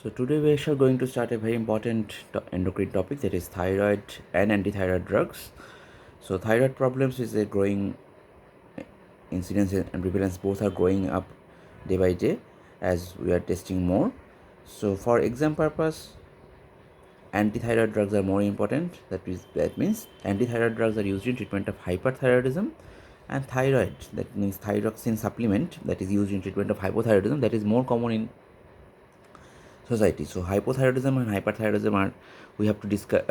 So today we are going to start a very important endocrine topic, that is thyroid and antithyroid drugs. So thyroid problems is a growing incidence and prevalence, both are growing up day by day as we are testing more. So for exam purpose, antithyroid drugs are more important. That means antithyroid drugs are used in treatment of hyperthyroidism, and thyroid, that means thyroxine supplement, that is used in treatment of hypothyroidism, that is more common in society. So hypothyroidism and hyperthyroidism are, we have to discuss,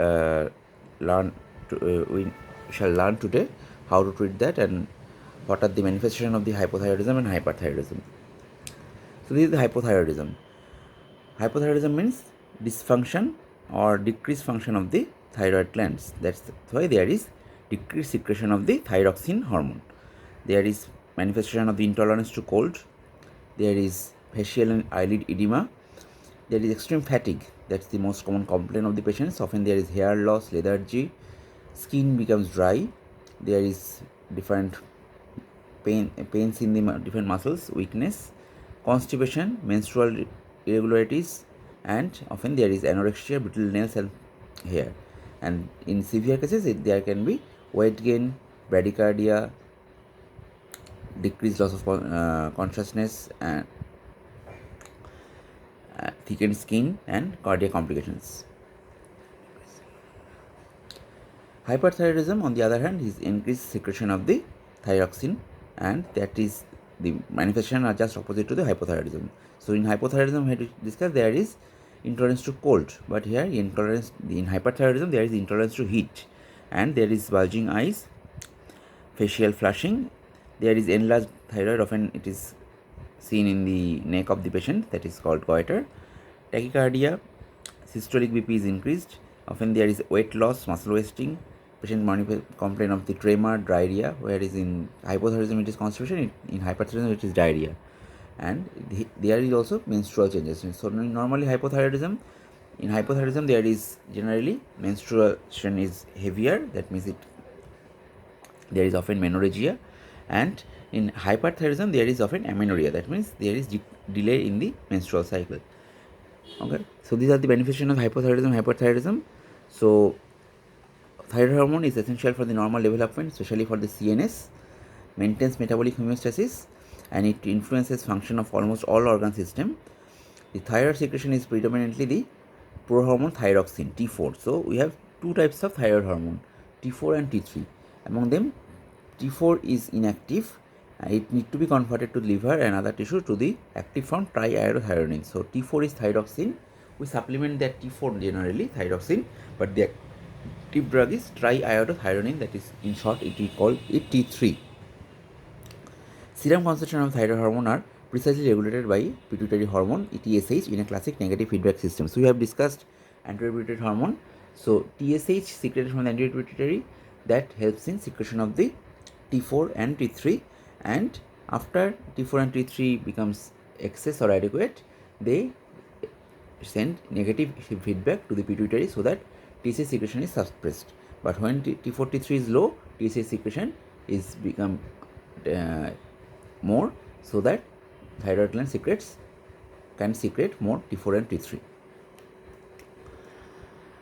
learn. We shall learn today how to treat that and what are the manifestation of the hypothyroidism and hyperthyroidism. So this is the hypothyroidism. Hypothyroidism means dysfunction or decreased function of the thyroid glands. That's why there is decreased secretion of the thyroxine hormone. There is manifestation of the intolerance to cold. There is facial and eyelid edema. There is extreme fatigue. That's the most common complaint of the patients. Often there is hair loss, lethargy, skin becomes dry. There is different pains in the different muscles, weakness, constipation, menstrual irregularities, and often there is anorexia, brittle nails and hair. And in severe cases, there can be weight gain, bradycardia, decreased loss of consciousness, and thickened skin and cardiac complications. Hyperthyroidism, on the other hand, is increased secretion of the thyroxine, and that is the manifestation are just opposite to the hypothyroidism. So in hypothyroidism, we had discussed there is intolerance to cold, but here in hyperthyroidism there is intolerance to heat, and there is bulging eyes, facial flushing, there is enlarged thyroid, often it is seen in the neck of the patient, that is called goiter, tachycardia, systolic BP is increased, often there is weight loss, muscle wasting, patient complain of the tremor, diarrhea, whereas in hypothyroidism it is constipation, in hyperthyroidism it is diarrhea, and there is also menstrual changes. So normally in hypothyroidism there is generally menstruation is heavier, that means there is often menorrhagia, and in hyperthyroidism there is often amenorrhea, that means there is delay in the menstrual cycle. Okay, so these are the manifestation of hypothyroidism. So thyroid hormone is essential for the normal development, especially for the CNS, maintains metabolic homeostasis, and it influences function of almost all organ system. The thyroid secretion is predominantly the prohormone thyroxine, T4. So we have two types of thyroid hormone, T4 and T3. Among them, T4 is inactive. It needs to be converted to liver and other tissue to the active form triiodothyronine. So T4 is thyroxine. We supplement that T4 generally, thyroxine, but the active drug is triiodothyronine, that is in short we call it T3. Serum concentration of thyroid hormone are precisely regulated by pituitary hormone TSH in a classic negative feedback system. So we have discussed anterior pituitary hormone. So TSH secreted from the anterior pituitary, that helps in secretion of the T4 and T3, and after T4 and T3 becomes excess or adequate, they send negative feedback to the pituitary so that TSH secretion is suppressed. But when T4 T3 is low, TSH secretion is become more, so that thyroid gland can secrete more T4 and T3.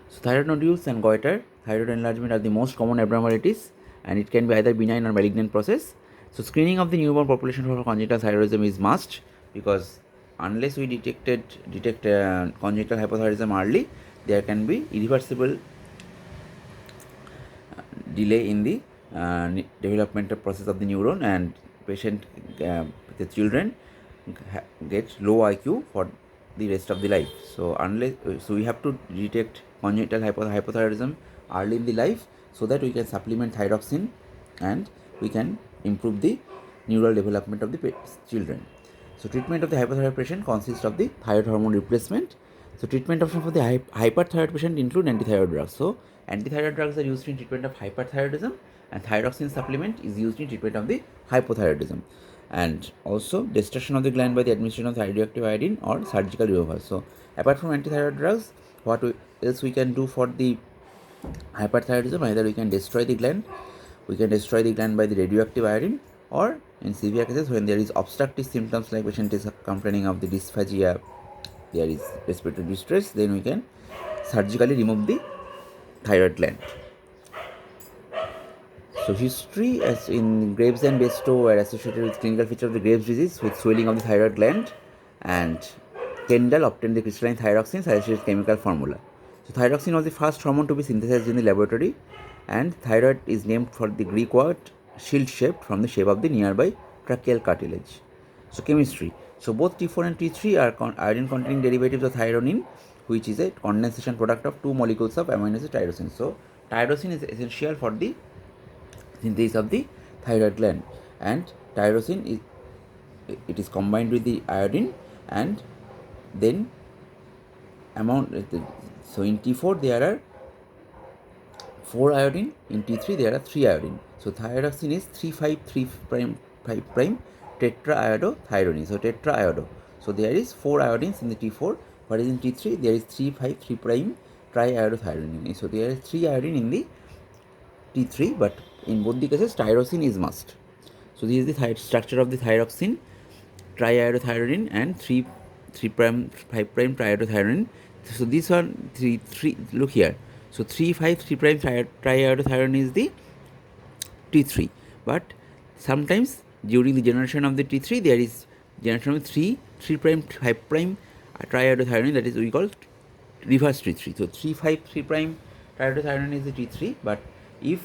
So thyroid nodules and goiter, thyroid enlargement are the most common abnormalities, and it can be either benign or malignant process. So screening of the newborn population for congenital thyroidism is must, because unless we detect congenital hypothyroidism early, there can be irreversible delay in the developmental process of the neuron, and the children get low IQ for the rest of the life. So we have to detect congenital hypothyroidism early in the life, so that we can supplement thyroxine and we can improve the neural development of the children. So treatment of the hypothyroid patient consists of the thyroid hormone replacement. So treatment options for the hyperthyroid patient include antithyroid drugs. So antithyroid drugs are used in treatment of hyperthyroidism, and thyroxine supplement is used in treatment of the hypothyroidism. And also destruction of the gland by the administration of radioactive iodine or surgical removal. So apart from antithyroid drugs, what else we can do for the hyperthyroidism? Either we can destroy the gland by the radioactive iodine, or in severe cases when there is obstructive symptoms like patient is complaining of the dysphagia, there is respiratory distress, then we can surgically remove the thyroid gland. So history, as in Graves and Basedow, were associated with clinical feature of the Graves disease with swelling of the thyroid gland, and Kendall obtained the crystalline thyroxine suggested its chemical formula. So thyroxine was the first hormone to be synthesized in the laboratory, and thyroid is named for the Greek word shield shaped from the shape of the nearby tracheal cartilage. So chemistry. So both T4 and T3 are iodine containing derivatives of thyrosine, which is a condensation product of two molecules of amino acid tyrosine. So tyrosine is essential for the synthesis of the thyroid gland, and tyrosine is combined with the iodine, and then so in T4 there are 4 iodine, in T3 there are 3 iodine. So thyroxine is 3,5,3' tetraiodothyronine. So tetraiodo. So there is 4 iodines in the T4, whereas in T3 there is 3,5,3' triiodothyronine. So there is 3 iodine in the T3, but in both the cases tyrosine is must. So this is the structure of the thyroxine, triiodothyronine, and 5' triiodothyronine. So these are three. Look here. So 3,5,3' triiodothyronine is the T3, but sometimes during the generation of the T3 there is generation of 3', 5' triiodothyronine, that is we call reverse T3. So 3,5,3' triiodothyronine is the T3, but if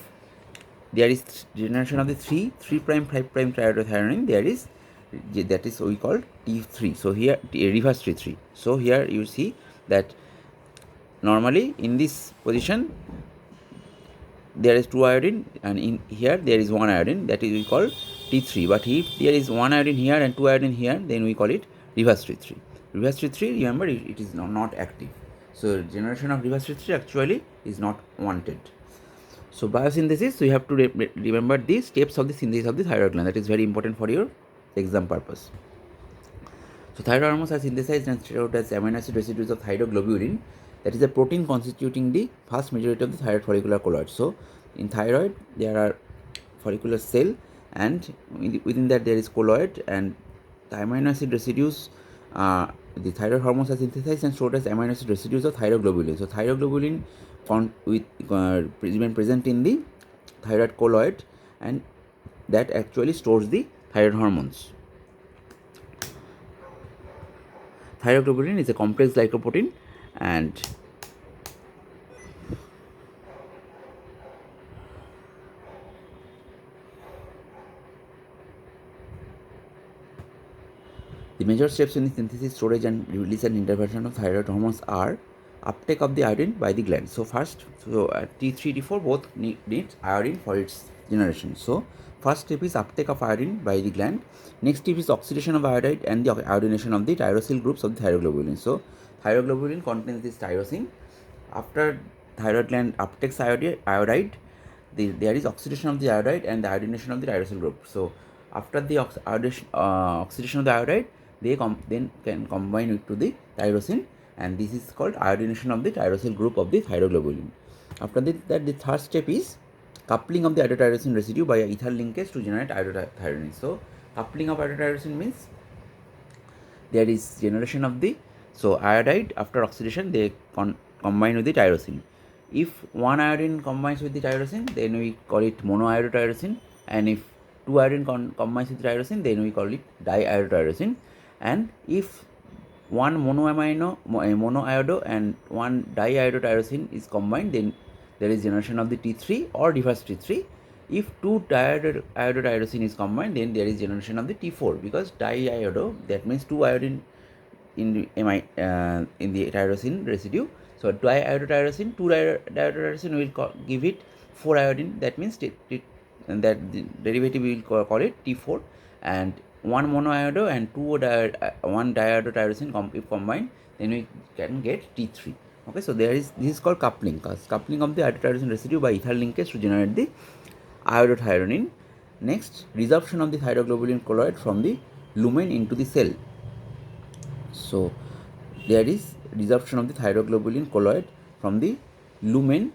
there is generation of the 3', 5' triiodothyronine, that is we call T3. So here reverse T3. So here you see that normally in this position there is 2 iodine, and in here there is 1 iodine, that is we call T3. But if there is 1 iodine here and 2 iodine here, then we call it reverse T3. Reverse T3, remember, it is not active. So generation of reverse T3 actually is not wanted. So biosynthesis, you have to remember the steps of the synthesis of the thyroid gland. That is very important for your exam purpose. So thyroid hormones are synthesized and stored as amino acid residues of thyroglobulin, that is a protein constituting the vast majority of the thyroid follicular colloid. So in thyroid there are follicular cell, and within that there is colloid, and the amino acid residues, the thyroid hormones are synthesized and stored as amino acid residues of thyroglobulin. So thyroglobulin present in the thyroid colloid, and that actually stores the thyroid hormones. Thyroglobulin is a complex glycoprotein, and the major steps in the synthesis, storage, and release and intervention of thyroid hormones are uptake of the iodine by the gland. So first, T3, T4 both need iodine for its generation. So first step is uptake of iodine by the gland. Next step is oxidation of iodide and the iodination of the tyrosyl groups of the thyroglobulin. So thyroglobulin contains this tyrosine. After thyroid gland uptakes iodide, there is oxidation of the iodide and the iodination of the tyrosyl group. So after the oxidation of the iodide, they then can combine it to the tyrosine, and this is called iodination of the tyrosyl group of the thyroglobulin. After that, the third step is coupling of the iodotyrosine residue by ethyl linkage to generate iodotyrosine. So coupling of iodotyrosine means there is generation of the iodide. After oxidation they combine with the tyrosine. If one iodine combines with the tyrosine, then we call it monoiodotyrosine, and if two iodine combines with tyrosine, then we call it diiodotyrosine. And if one monoiodo and one diiodotyrosine is combined, then there is generation of the T3 or reverse T3. If two diiodotyrosine is combined, then there is generation of the T4, because diiodo, that means two iodine in the tyrosine residue. So diiodotyrosine, two diiodotyrosine will give it 4 iodine. That means and that the derivative we will call it T4, and one monoiodo and one diiodotyrosine if combined, then we can get T3. Okay, so this is called coupling of the iodotyrosine residue by ethyl linkage to generate the iodothyronine. Next, resorption of the thyroglobulin colloid from the lumen into the cell. So there is resorption of the thyroglobulin colloid from the lumen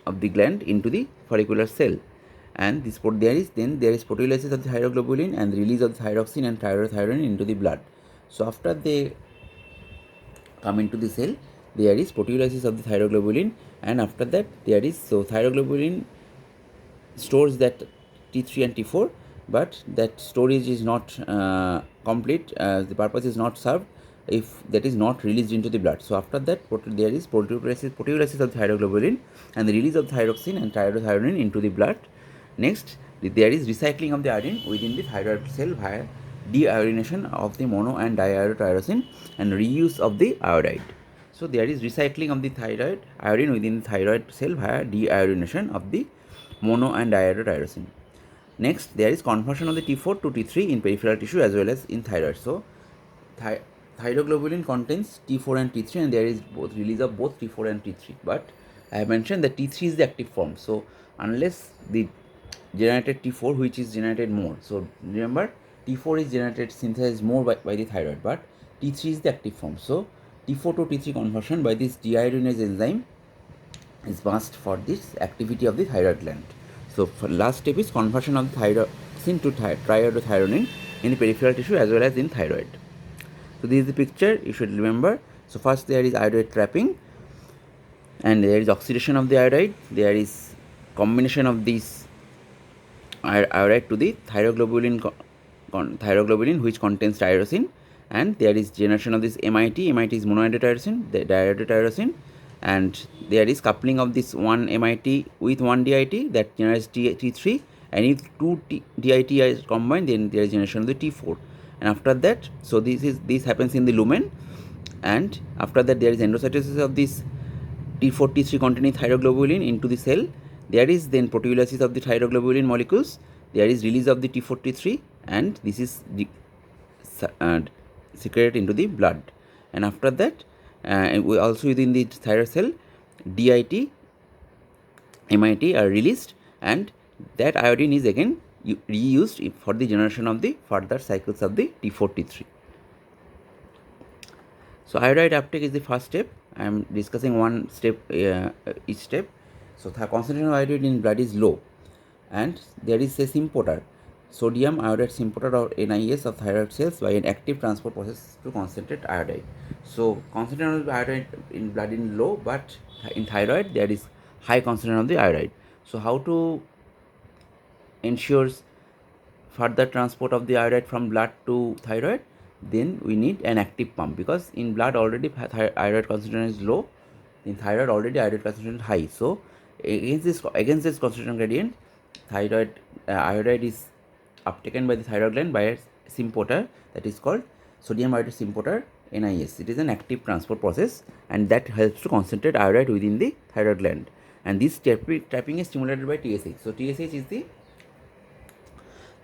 of the gland into the follicular cell, and there is proteolysis of the thyroglobulin and release of the thyroxine and thyroglobulin into the blood. So after the come into the cell, there is proteolysis of the thyroglobulin, and after that there is, so thyroglobulin stores that T3 and T4, but that storage is not complete. The purpose is not served if that is not released into the blood. So after that, there is proteolysis of thyroglobulin and the release of thyroxine and thyrothionin into the blood. Next, there is recycling of the iodine within the thyroid cell via deiodination of the mono and diiodotyrosine and reuse of the iodide. So there is recycling of the thyroid iodine within the thyroid cell via deiodination of the mono and diiodotyrosine. Next, there is conversion of the T4 to T3 in peripheral tissue as well as in thyroid. So thyroglobulin contains T4 and T3, and there is both release of both T4 and T3. But I have mentioned that T3 is the active form. So unless the generated T4, which is generated more. So remember, T4 is generated synthesized more by the thyroid, but T3 is the active form. So T4 to T3 conversion by this deiodinase enzyme is must for this activity of the thyroid gland. So for last step is conversion of the thyroxine to triiodothyronine in the peripheral tissue as well as in thyroid. So this is the picture you should remember. So first there is iodide trapping, and there is oxidation of the iodide. There is combination of this iodide to the thyroglobulin which contains tyrosine, and there is generation of this MIT. MIT is monoiodotyrosine, the diiodotyrosine, and there is coupling of this one MIT with one DIT that generates T3, and if two DIT are combined, then there is generation of the T4. And after that, so this happens in the lumen, and after that there is endocytosis of this T4 T3 containing thyroglobulin into the cell. There is then proteolysis of the thyroglobulin molecules. There is release of the T4 T3, and this is secreted into the blood. And after that, we also within the thyroid cell, DIT, MIT are released, and that iodine is again reused for the generation of the further cycles of the T4 T3. So iodide uptake is the first step. I am discussing one step each step. So the concentration of iodide in blood is low, and there is a symporter, sodium iodide symporter or NIS of thyroid cells by an active transport process to concentrate iodide. So concentration of iodide in blood is low, but in thyroid there is high concentration of the iodide. So how to ensures further transport of the iodide from blood to thyroid? Then we need an active pump, because in blood already iodide concentration is low, in thyroid already iodide concentration is high. So against this concentration gradient, thyroid iodide is uptaken by the thyroid gland by a symporter that is called sodium iodide symporter, NIS. It is an active transport process, and that helps to concentrate iodide within the thyroid gland. And this trapping is stimulated by TSH. So TSH is the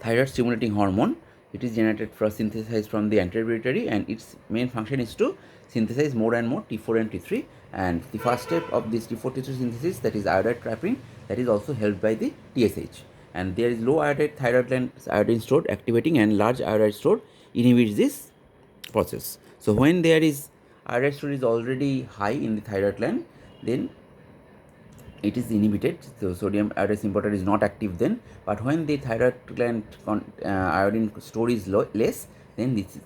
thyroid stimulating hormone. It is generated for synthesized from the anterior pituitary, and its main function is to synthesize more and more T4 and T3. And the first step of this T4 T3 synthesis, that is iodide trapping, that is also helped by the TSH. And there is low iodide thyroid gland iodine stored activating, and large iodide stored inhibits this process. So when there is iodide store is already high in the thyroid gland, then it is inhibited. So sodium iodide symporter is not active then. But when the thyroid gland iodine store is less, then this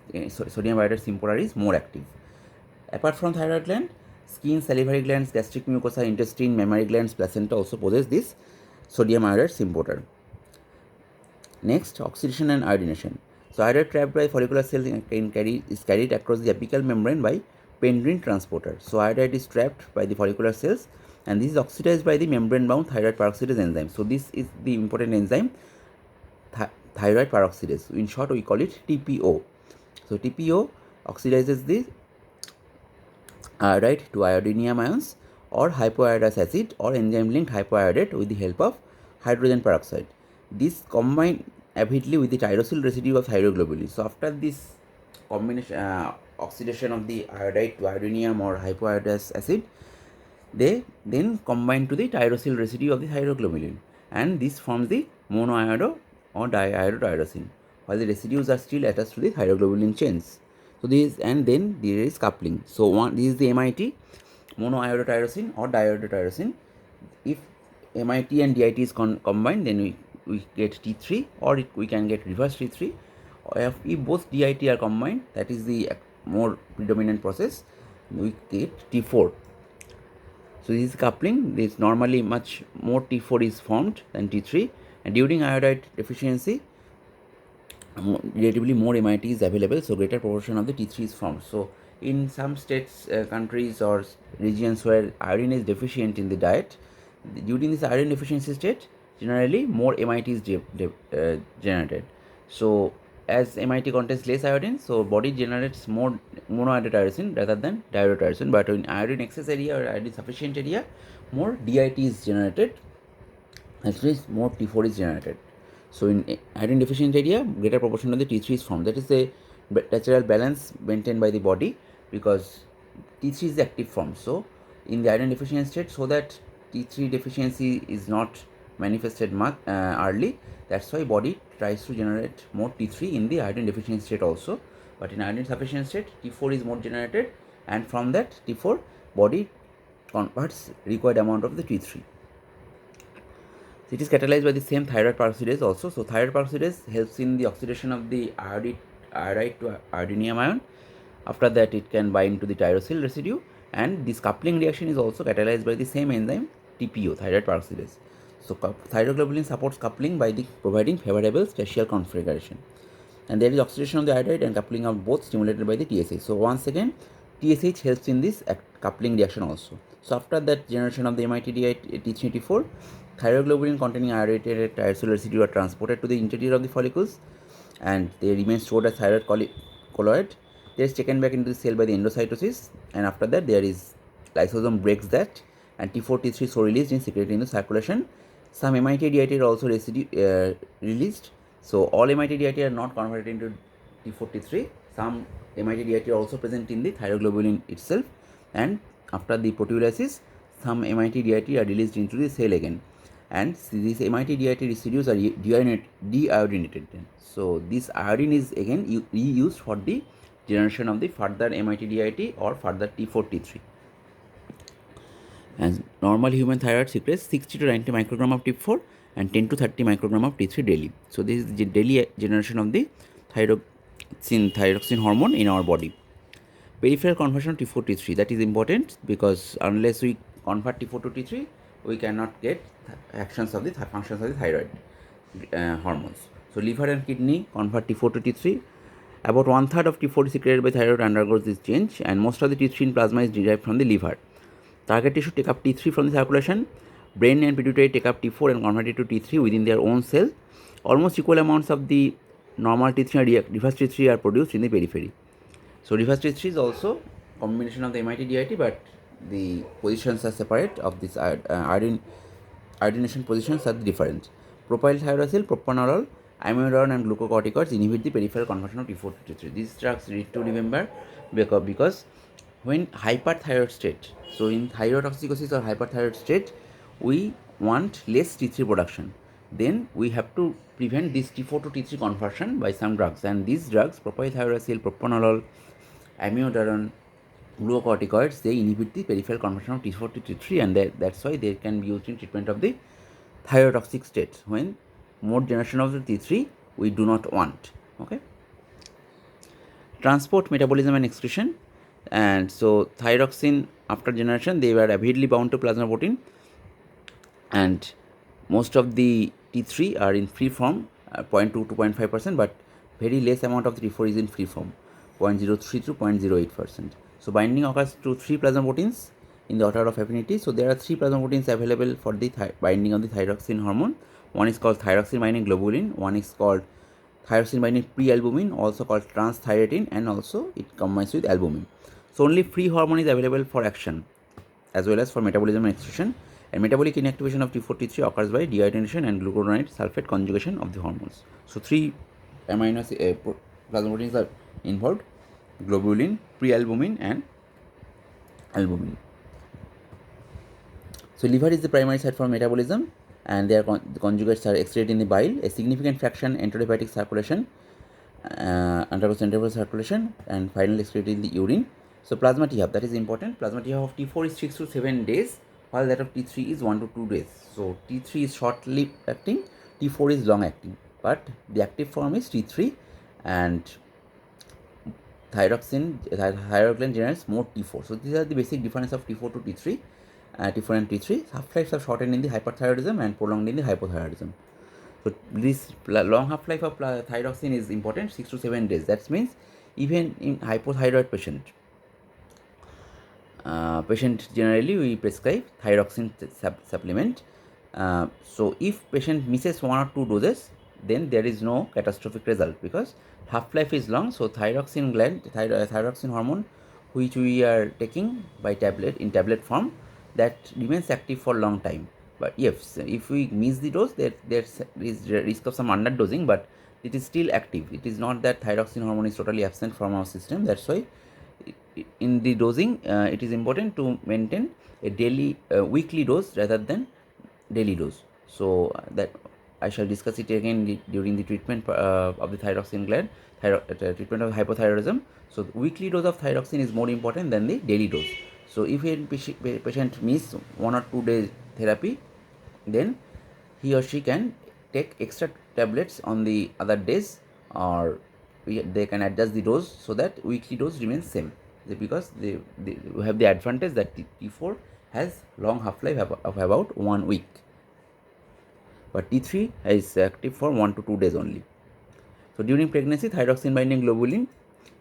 sodium iodide symporter is more active. Apart from thyroid gland, skin, salivary glands, gastric mucosa, intestine, mammary glands, placenta also possess this sodium iodide symporter. Next, oxidation and iodination. So iodide trapped by follicular cells is carried across the apical membrane by pendrin transporter. So iodide is trapped by the follicular cells, and this is oxidized by the membrane-bound thyroid peroxidase enzyme. So this is the important enzyme, thyroid peroxidase. In short, we call it TPO. So TPO oxidizes the iodide to iodinium ions or hypoiodous acid or enzyme-linked hypoiodate with the help of hydrogen peroxide. This combine avidly with the tyrosyl residue of thyroglobulin. So after this combination oxidation of the iodide to iodinium or hypoiodous acid, they then combine to the tyrosyl residue of the thyroglobulin, and this forms the monoiodo or diiodotyrosine, while the residues are still attached to the thyroglobulin chains. So this, and then there is coupling. So this is the MIT, monoiodotyrosine or diiodotyrosine. If MIT and DIT is combined, then we get T3, or we can get reverse T3. Or if both DIT are combined, that is the more predominant process, we get T4. So this is coupling. This normally much more T4 is formed than T3, and during iodide deficiency, relatively more MIT is available, so greater proportion of the T3 is formed. So in some states, countries or regions where iodine is deficient in the diet, during this iodine deficiency state, generally more MIT is generated. So as MIT contains less iodine, so body generates more monoiodotyrosine rather than diiodotyrosine. But in iodine excess area or iodine sufficient area, more DIT is generated, actually more T4 is generated. So in iodine deficient area, greater proportion of the T3 is formed. That is the natural balance maintained by the body, because T3 is the active form. So in the iodine deficient state, so that T3 deficiency is not manifested much early, that's why body tries to generate more T3 in the iodine deficient state also. But in iodine sufficient state, T4 is more generated, and from that T4 body converts required amount of the T3. It is catalyzed by the same thyroid peroxidase also. So thyroid peroxidase helps in the oxidation of the iodide to iodinium ion. After that, it can bind to the tyrosyl residue, and this coupling reaction is also catalyzed by the same enzyme TPO, thyroid peroxidase. So thyroglobulin supports coupling by providing favorable spatial configuration, and there is oxidation of the iodide and coupling of both stimulated by the TSH. So once again, TSH helps in this coupling reaction also. So after that generation of the MITD T3T4, thyroglobulin containing iodated tyrosyl residue are transported to the interior of the follicles, and they remain stored as thyroid colloid. They are taken back into the cell by the endocytosis, and after that there is lysosome breaks that, and T4 T3 so released and secreted into circulation. Some MITDIT are also released. So all MITDIT are not converted into T4 T3. Some MITDIT are also present in the thyroglobulin itself, and after the proteolysis, some MITDIT are released into the cell again, and these MITDIT residues are deiodinated. So this iodine is again reused for the generation of the further MITDIT or further T4 T3. And normal human thyroid secretes 60 to 90 microgram of T4 and 10 to 30 microgram of T3 daily. So this is the daily generation of the thyroxine hormone in our body. Peripheral conversion of T4 T3, that is important, because unless we convert T4 to T3, we cannot get actions of the functions of the thyroid hormones. So liver and kidney convert T4 to T3. About 1/3 of T4 secreted by thyroid undergoes this change, and most of the T3 in plasma is derived from the liver. Target tissue take up T3 from the circulation. Brain and pituitary take up T4 and convert it to T3 within their own cell. Almost equal amounts of the normal T3 and reverse T3 are produced in the periphery. So reverse T3 is also combination of the MITDIT, but the positions are separate of this iodination positions are different. Propyl thiouracil, propranolol, amiodarone and glucocorticoids inhibit the peripheral conversion of T4 to T3. These drugs need to remember because when hyperthyroid state, so in thyrotoxicosis or hyperthyroid state, we want less T3 production. Then we have to prevent this T4 to T3 conversion by some drugs, and these drugs, propyl thiouracil, propranolol, amiodarone, glucocorticoids, they inhibit the peripheral conversion of T4 to T3, and that's why they can be used in treatment of the thyrotoxic state when more generation of the T3 we do not want. Okay. Transport, metabolism and excretion. And so thyroxine, after generation, they were avidly bound to plasma protein, and most of the T3 are in free form, 0.2 to 0.5%, but very less amount of the T4 is in free form, 0.03 to 0.08%. So binding occurs to 3 plasma proteins in the order of affinity. So there are 3 plasma proteins available for the binding of the thyroxine hormone. One is called thyroxine binding globulin, one is called thyroxine binding prealbumin, also called transthyretin, and also it combines with albumin. So only free hormone is available for action as well as for metabolism and excretion, and metabolic inactivation of T4 T3 occurs by deiodination and glucuronide sulfate conjugation of the hormones. So 3 amino plasma proteins are involved: globulin, prealbumin and albumin. So liver is the primary site for metabolism, and their conjugates are excreted in the bile. A significant fraction enterohepatic circulation, undergoes enterohepatic circulation, and finally excreted in the urine. So plasma T-half, that is important. Plasma T-half of T4 is 6 to 7 days, while that of T3 is 1 to 2 days. So T3 is short-lived acting, T4 is long acting, but the active form is T3, and thyroid gland generates more T4. So these are the basic difference of T4 to T3. T4 and T3. Half-lives are shortened in the hyperthyroidism and prolonged in the hypothyroidism. So this long half-life of thyroxine is important, 6 to 7 days. That means even in hypothyroid patient generally we prescribe thyroxine supplement. So if patient misses 1 or 2 doses, then there is no catastrophic result because half-life is long. So thyroxine hormone, which we are taking by tablet in tablet form, that remains active for long time. But yes, if we miss the dose, there is risk of some underdosing, but it is still active. It is not that thyroxine hormone is totally absent from our system. That's why in the dosing, it is important to maintain a weekly dose rather than daily dose. So that I shall discuss it again during the treatment of the thyroxine gland, treatment of hypothyroidism. So the weekly dose of thyroxine is more important than the daily dose. So if a patient miss 1 or 2 days therapy, then he or she can take extra tablets on the other days, or they can adjust the dose so that weekly dose remains same, because they have the advantage that T4 has long half-life of about 1 week, but T3 is active for 1 to 2 days only. So during pregnancy, thyroxine binding globulin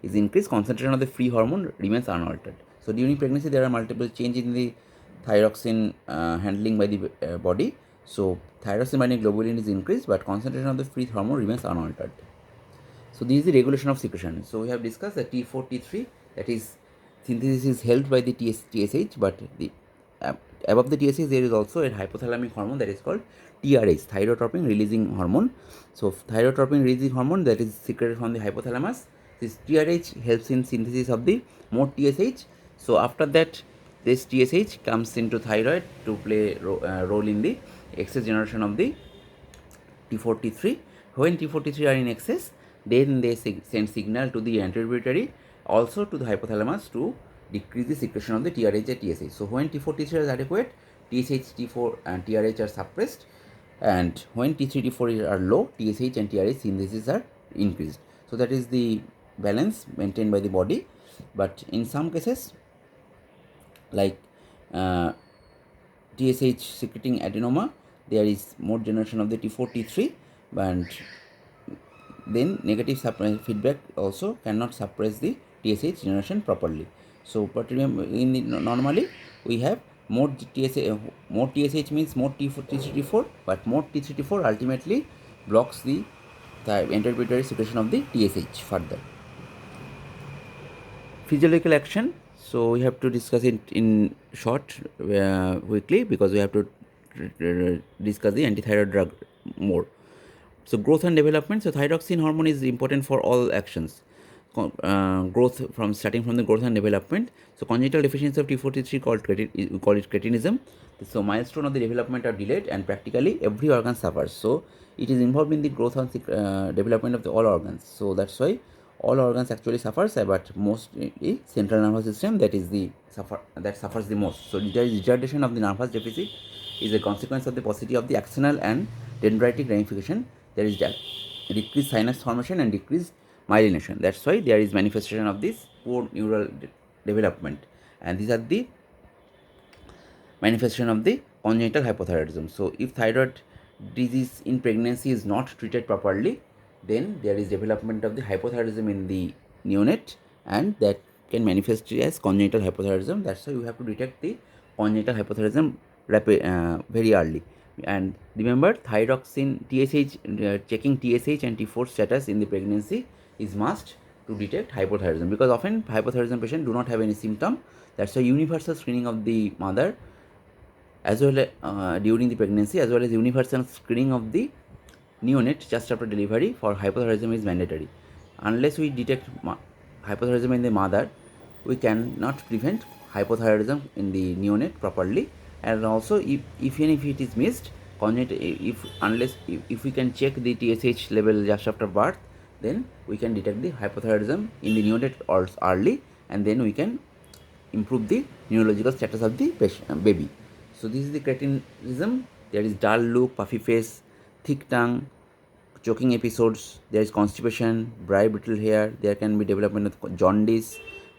is increased, concentration of the free hormone remains unaltered. So during pregnancy, there are multiple changes in the thyroxine handling by the body. So thyroxine binding globulin is increased, but concentration of the free hormone remains unaltered. So this is the regulation of secretion. So we have discussed that T4, T3, that is synthesis is helped by the TSH, but the above the TSH there is also a hypothalamic hormone that is called TRH, thyrotropin releasing hormone. So thyrotropin releasing hormone that is secreted from the hypothalamus. This TRH helps in synthesis of the more TSH. So after that, this TSH comes into thyroid to play role in the excess generation of the T4, T3. When T4, T3 are in excess, then they send signal to the anterobutary, also to the hypothalamus, to decrease the secretion of the TRH and TSH. So when T4, T3 is adequate, TSH, T4 and TRH are suppressed, and when T3, T4 are low, TSH and TRH synthesis are increased. So that is the balance maintained by the body. But in some cases, like TSH secreting adenoma, there is more generation of the T4, T3, and then negative feedback also cannot suppress the TSH generation properly. So, but remember, normally we have more TSH means more T4, T3, T4, but more T3, T4 ultimately blocks the interpretatory secretion of the TSH further. Physiological action. So we have to discuss it in short, quickly, because we have to discuss the antithyroid drug more. So growth and development. So thyroxine hormone is important for all actions. Growth, from starting from the growth and development. So congenital deficiency of T4, T3 we call it cretinism. So milestone of the development are delayed, and practically every organ suffers. So it is involved in the growth and development of all organs. So that's why all organs actually suffers, but mostly central nervous system that suffers the most. So retardation of the nervous deficit is a consequence of the paucity of the axonal and dendritic ramification. There is decreased synapse formation and decreased myelination. That's why there is manifestation of this poor neural development, and these are the manifestation of the congenital hypothyroidism. So if thyroid disease in pregnancy is not treated properly, then there is development of the hypothyroidism in the neonate, and that can manifest as congenital hypothyroidism. That's why you have to detect the congenital hypothyroidism very early. And remember, thyroxine, TSH, checking TSH and T4 status in the pregnancy is must to detect hypothyroidism, because often hypothyroidism patients do not have any symptom. That's why universal screening of the mother as well during the pregnancy, as well as universal screening of the neonate just after delivery for hypothyroidism is mandatory. Unless we detect hypothyroidism in the mother, we cannot prevent hypothyroidism in the neonate properly. And also, even if it is missed, if we can check the TSH level just after birth, then we can detect the hypothyroidism in the neonate early, and then we can improve the neurological status of the baby. So this is the cretinism. There is dull look, puffy face, thick tongue, choking episodes, there is constipation, dry brittle hair, there can be development of jaundice,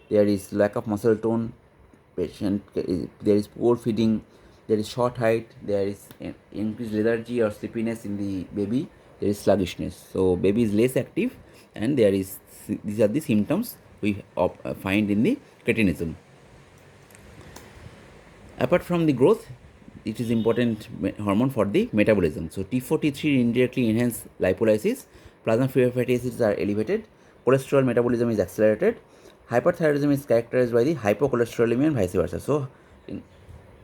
there is lack of muscle tone, there is poor feeding, there is short height, there is increased lethargy or sleepiness in the baby, there is sluggishness. So baby is less active, and these are the symptoms we find in the cretinism. Apart from the growth, it is important hormone for the metabolism. So T4, T3 indirectly enhance lipolysis, plasma free fatty acids are elevated, cholesterol metabolism is accelerated, hyperthyroidism is characterized by the hypocholesterolемia and vice versa. So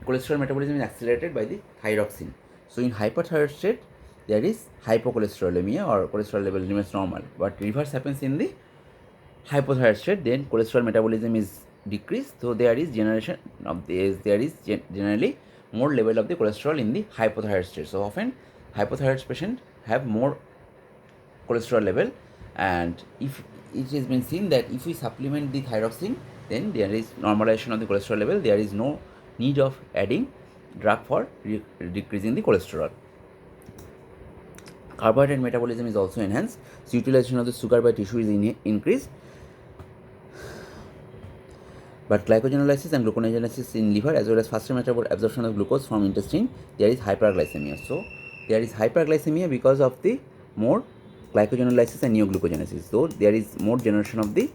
cholesterol metabolism is accelerated by the thyroxine. So in hyperthyroid state, there is hypocholesterolемia or cholesterol level remains normal, but reverse happens in the hypothyroid state, then cholesterol metabolism is decreased, so there is generally more level of the cholesterol in the hypothyroid state. So often hypothyroid patient have more cholesterol level, and if it has been seen that if we supplement the thyroxine, then there is normalization of the cholesterol level, there is no need of adding drug for decreasing the cholesterol. Carbohydrate metabolism is also enhanced, so utilization of the sugar by tissue is increased, but glycogenolysis and gluconeogenesis in liver as well as faster metabolic absorption of glucose from intestine, there is hyperglycemia. So there is hyperglycemia because of the more glycogenolysis and neoglucogenesis. So there is more generation of the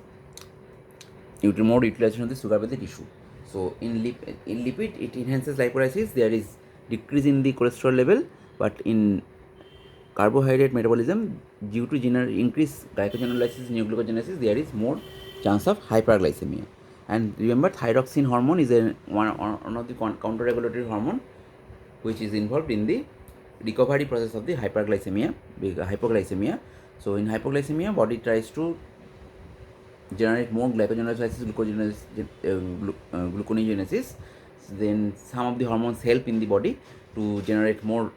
more utilization of the sugar by the tissue. So in lipid it enhances lipolysis, there is decrease in the cholesterol level, but in carbohydrate metabolism due to increased glycogenolysis and neoglucogenesis, there is more chance of hyperglycemia. And remember, thyroxine hormone is one of the counter-regulatory hormone which is involved in the recovery process of the hypoglycemia. So in hypoglycemia, body tries to generate more glycogenolysis, gluconeogenesis. Then some of the hormones help in the body to generate more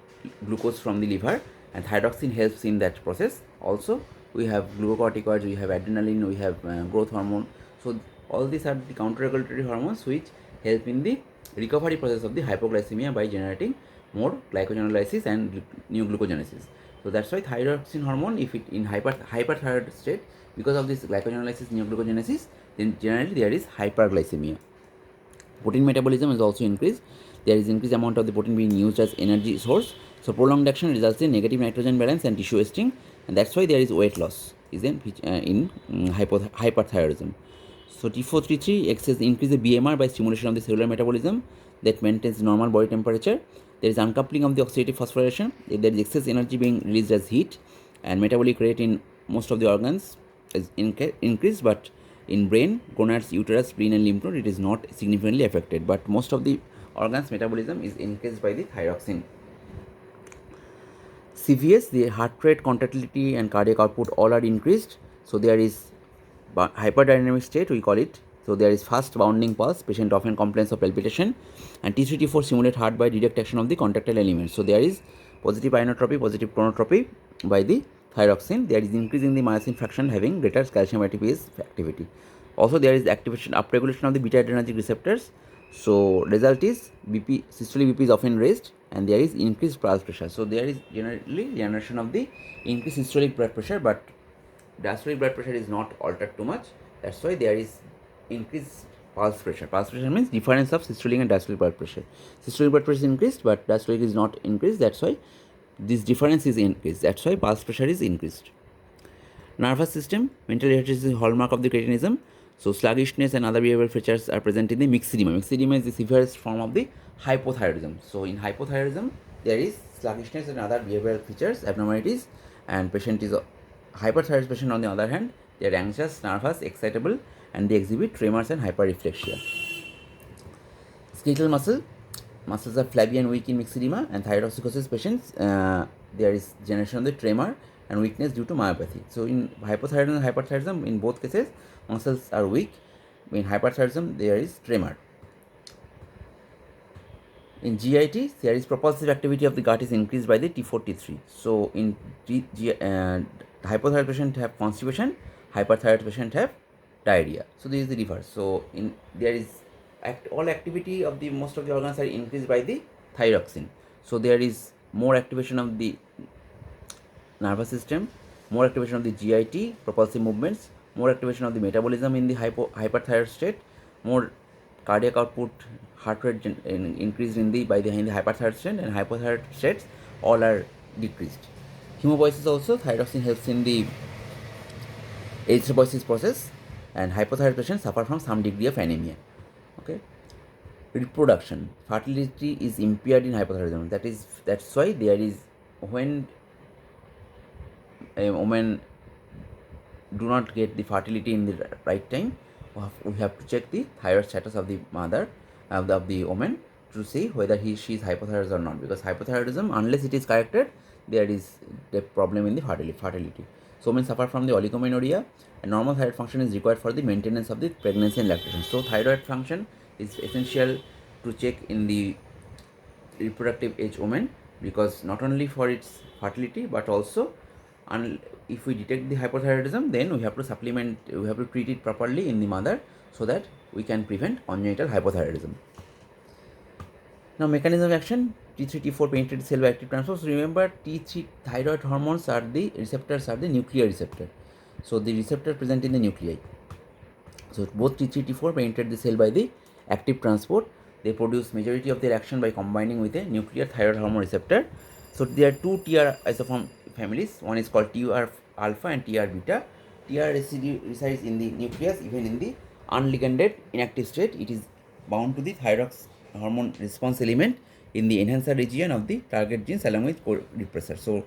glucose from the liver, and thyroxine helps in that process. Also, we have glucocorticoids, we have adrenaline, we have growth hormone. So all these are the counter-regulatory hormones which help in the recovery process of the hypoglycemia by generating more glycogenolysis and neoglucogenesis. So that's why thyroxine hormone, if it in hyperthyroid state, because of this glycogenolysis, neoglucogenesis, then generally there is hyperglycemia. Protein metabolism is also increased. There is increased amount of the protein being used as energy source. So prolonged action results in negative nitrogen balance and tissue wasting, and that's why there is weight loss is in hyperthyroidism. So T4, T3 excess increase the BMR by stimulation of the cellular metabolism that maintains normal body temperature. There is uncoupling of the oxidative phosphorylation. If there is excess energy being released as heat, and metabolic rate in most of the organs is increased, but in brain, gonads, uterus, spleen and lymph node, it is not significantly affected, but most of the organs metabolism is increased by the thyroxine. CVS, the heart rate, contractility and cardiac output all are increased. So there is hyperdynamic state, we call it. So there is fast bounding pulse, patient often complains of palpitation, and T3, T4 stimulate heart by direct action of the contractile elements. So there is positive inotropy, positive chronotropy by the thyroxine. There is increase in the myosin fraction having greater calcium ATPase activity. Also there is activation, upregulation of the beta adrenergic receptors. So result is BP, systolic BP is often raised, and there is increased pulse pressure. So there is generally generation of the increased systolic blood pressure, but diastolic blood pressure is not altered too much. That's why there is increased pulse pressure. Pulse pressure means difference of systolic and diastolic blood pressure. Systolic blood pressure is increased, but diastolic is not increased. That's why this difference is increased. That's why pulse pressure is increased. Nervous system, mental irritation is the hallmark of the cretinism. So sluggishness and other behavioral features are present in the myxedema. Myxedema is the severest form of the hypothyroidism. So in hypothyroidism, there is sluggishness and other behavioral features, abnormalities, and patient is hyperthyroid patient on the other hand, they are anxious, nervous, excitable, and they exhibit tremors and hyperreflexia. Skeletal muscles are flabby and weak in myxedema, and thyrotoxicosis patients, there is generation of the tremor and weakness due to myopathy. So in hypothyroidism and hyperthyroidism, in both cases, muscles are weak. In hyperthyroidism, there is tremor. In GIT, there is propulsive activity of the gut is increased by the T4, T3. So in hypothyroid patient have constipation, hyperthyroid patient have diarrhea. So this is the reverse. So in there is all activity of the most of the organs are increased by the thyroxine. So there is more activation of the nervous system, more activation of the GIT, propulsive movements, more activation of the metabolism in the hyperthyroid state, more cardiac output, heart rate increased in the hyperthyroid state, and hypothyroid states all are decreased. Hemobiosis also, thyroxine helps in the erythropoiesis process, and hypothyroid patients suffer from some degree of anemia. Okay. Reproduction, fertility is impaired in hypothyroidism. That's why there is, when a woman do not get the fertility in the right time, we have to check the thyroid status of the mother, of the woman, to see whether she is hypothyroid or not, because hypothyroidism, unless it is corrected, there is a problem in the fertility. So women suffer from the oligomenorrhea, and normal thyroid function is required for the maintenance of the pregnancy and lactation. So thyroid function is essential to check in the reproductive age woman, because not only for its fertility but also, if we detect the hypothyroidism, then we have to supplement, we have to treat it properly in the mother, so that we can prevent congenital hypothyroidism. Now, mechanism of action: T3 T4 penetrate cell by active transport. So remember, T3 thyroid hormones are the receptors, are the nuclear receptor. So the receptor present in the nuclei. So both T3 T4 penetrate the cell by the active transport. They produce majority of their action by combining with a nuclear thyroid hormone receptor. So there are two TR isoform families. One is called TR alpha and TR beta. TR resides in the nucleus even in the unliganded inactive state. It is bound to the thyroid hormone response element in the enhancer region of the target genes along with co-repressor. So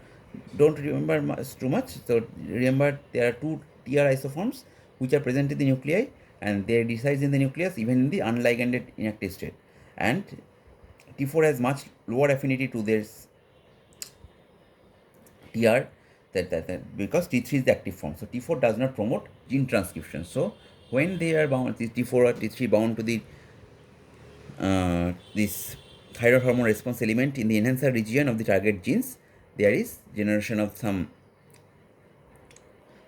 don't remember too much. So remember, there are two TR isoforms which are present in the nuclei, and they reside in the nucleus even in the unliganded inactive state. And T4 has much lower affinity to this TR, that because T3 is the active form. So T4 does not promote gene transcription. So when they are bound, T4 or T3 bound to the this thyroid hormone response element in the enhancer region of the target genes, there is generation of some,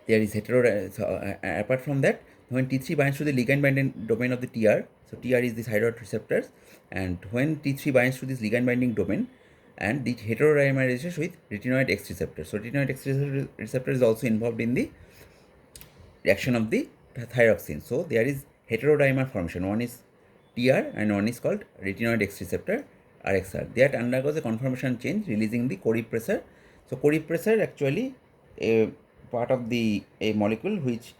there is apart from that, when T3 binds to the ligand binding domain of the TR, so TR is the thyroid receptors, and when T3 binds to this ligand binding domain, and the heterodimerization with retinoid X receptor. So retinoid X receptor is also involved in the reaction of the thyroxine. So there is heterodimer formation. One is TR and one is called retinoid X receptor, RXR. That undergoes a conformation change, releasing the co-repressor. So co-repressor actually a part of the a molecule which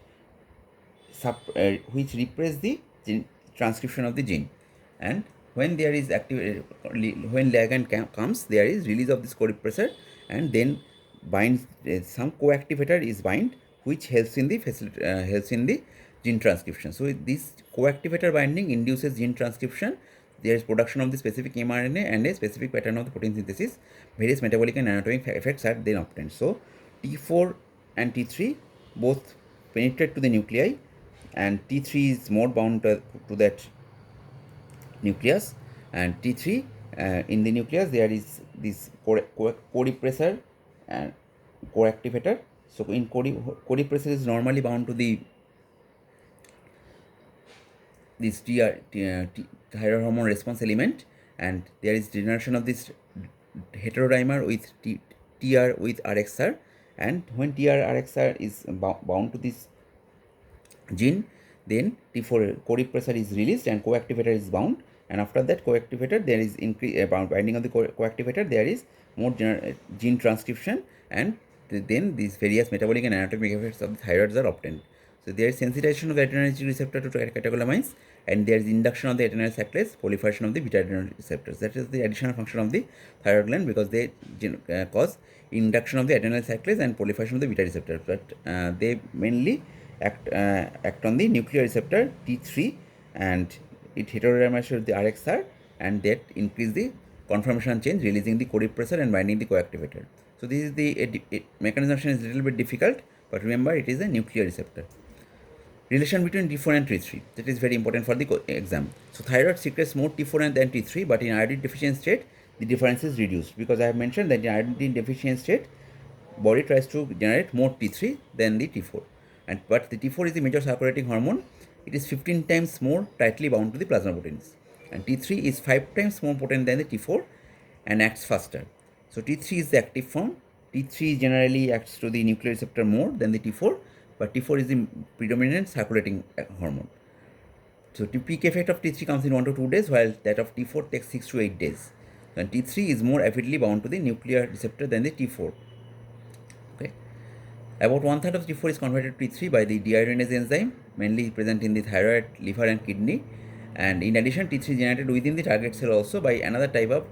repress the gene transcription of the gene, and when there is active when ligand comes, there is release of this co-repressor, and then binds some co-activator is bind, which helps in the helps in the gene transcription. So this co-activator binding induces gene transcription. There is production of the specific mRNA and a specific pattern of the protein synthesis. Various metabolic and anatomic effects are then obtained. So T4 and T3 both penetrate to the nuclei, and T3 is more bound to that nucleus, and T3 in the nucleus there is this co-repressor and co-activator. So in co-repressor is normally bound to the this thyroid hormone response element, and there is generation of this heterodimer with TR with RXR, and when TR RXR is bound to this gene, then T4 co-repressor is released and co-activator is bound, and after that co-activator there is binding of the co-activator, there is more gene transcription, and then these various metabolic and anatomic effects of the thyroids are obtained. So there is sensitization of the adrenergic receptor to catecholamines, and there is induction of the adrenal cyclase, proliferation of the beta adrenal receptors. That is the additional function of the thyroid gland, because they cause induction of the adrenal cyclase and proliferation of the beta receptor. But they mainly act on the nuclear receptor T3, and it heterodimerizes with the RXR, and that increase the conformation change, releasing the co-repressor and binding the co-activator. So this is the mechanism of action is a little bit difficult, but remember it is a nuclear receptor. Relation between T4 and T3, that is very important for the exam. So thyroid secretes more T4 than T3, but in iodine deficient state the difference is reduced, because I have mentioned that in iodine deficient state body tries to generate more T3 than the T4, but the T4 is the major circulating hormone. It is 15 times more tightly bound to the plasma proteins, and T3 is 5 times more potent than the T4 and acts faster. So T3 is the active form, T3 generally acts to the nuclear receptor more than the T4, but T4 is the predominant circulating hormone. So the peak effect of T3 comes in 1 to 2 days, while that of T4 takes 6 to 8 days. And T3 is more avidly bound to the nuclear receptor than the T4. Okay. About 1/3 of T4 is converted to T3 by the deiodinase enzyme, mainly present in the thyroid, liver, and kidney. And in addition, T3 is generated within the target cell also by another type of